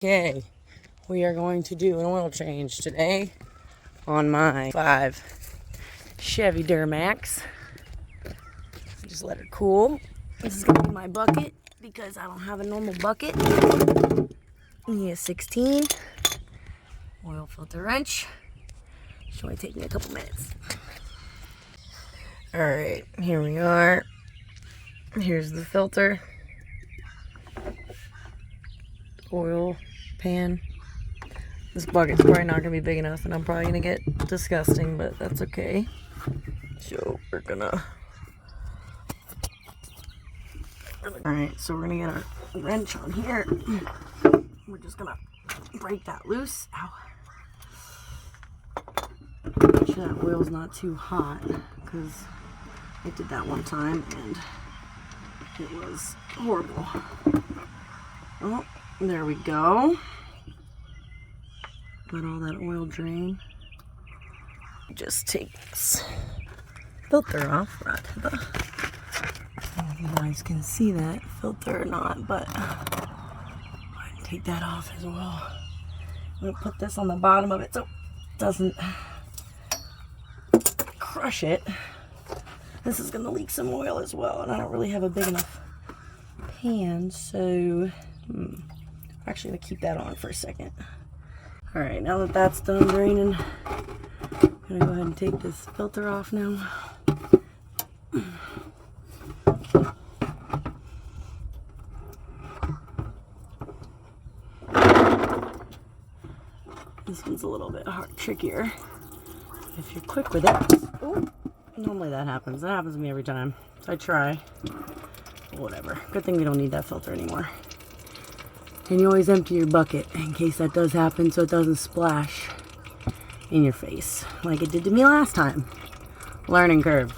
Okay, we are going to do an oil change today on my 5 Chevy Duramax. Just let it cool. This is gonna be my bucket because I don't have a normal bucket. Need a 16 oil filter wrench. Should only take me a couple minutes. All right, here we are. Here's the filter, oil pan. This bucket's probably not gonna be big enough, and I'm probably gonna get disgusting, but that's okay. So we're gonna. Alright, so we're gonna get our wrench on here. We're just gonna break that loose. Ow. Make sure that oil's not too hot, because I did that one time and it was horrible. Oh, there we go. Let all that oil drain. Just take this filter off. I don't know if you guys can see that filter or not, but I take that off as well. I'm gonna put this on the bottom of it so it doesn't crush it. This is gonna leak some oil as well, and I don't really have a big enough pan, so I'm actually gonna keep that on for a second. All right, now that that's done draining, I'm gonna go ahead and take this filter off now. This one's a little bit trickier if you're quick with it. Ooh, normally that happens. That happens to me every time. So I try. Whatever. Good thing we don't need that filter anymore. And you always empty your bucket in case that does happen so it doesn't splash in your face like it did to me last time. Learning curve.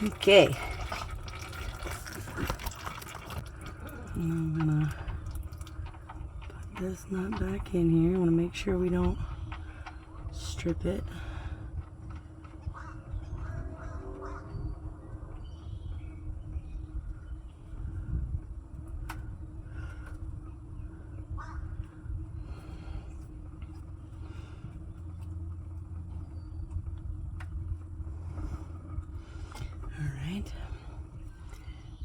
Okay. I'm gonna put this nut back in here. I want to make sure we don't strip it.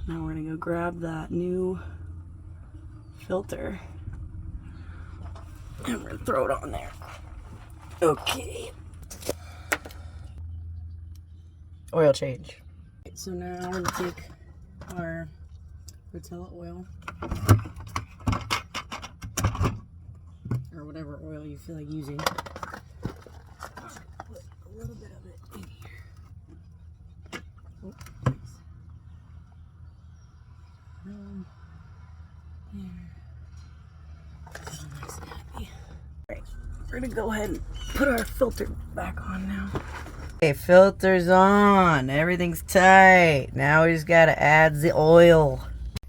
Now we're gonna go grab that new filter and we're gonna throw it on there. Okay. Oil change. So now we're gonna take our Rotella oil, or whatever oil you feel like using. Put a little bit of it in here. Oh, nice. Nice and happy. Alright, we're gonna go ahead and put our filter back on now. Okay, filter's on. Everything's tight. Now we just gotta add the oil.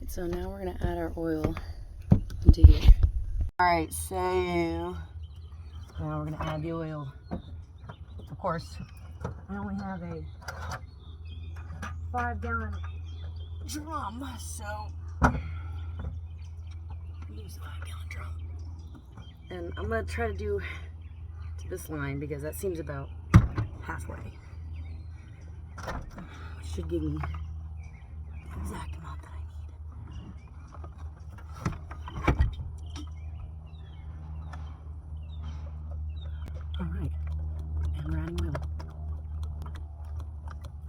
So now we're gonna add our oil into here. Alright, so now we're gonna add the oil. Of course, I only have a 5-gallon drum, so use a 5-gallon drum. And I'm gonna try to do to this line because that seems about halfway. Which should give me the exact amount that I need. Alright, and we're adding oil.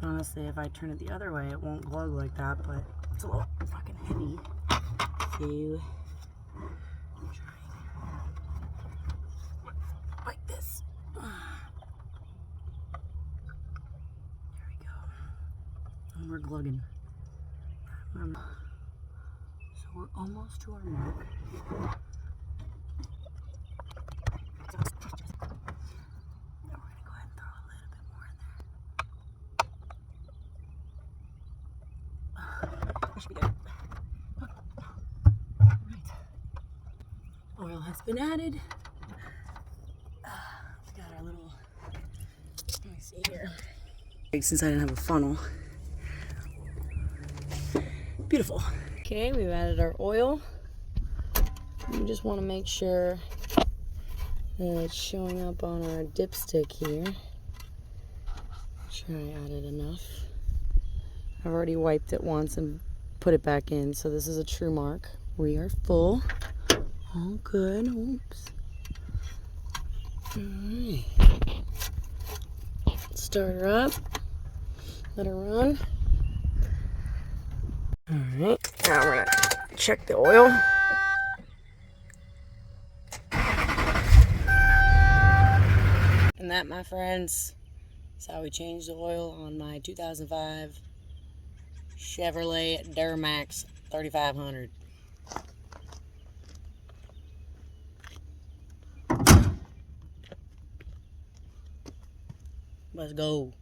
Honestly, if I turn it the other way, it won't glug like that, but it's a little fucking heavy. So, I'm trying like this. There we go. And we're glugging. So we're almost to our mark. Should be good. Right. Oil has been added. We got our little, let me see here. Since I didn't have a funnel. Beautiful. Okay, we've added our oil. You just want to make sure that it's showing up on our dipstick here. Make sure I added enough. I've already wiped it once and put it back in, so this is a true mark. We are full. All good. Oops. Alright. Start her up. Let her run. Alright, now we're gonna check the oil. And that, my friends, is how we change the oil on my 2005 Chevrolet Duramax 3500. Let's go.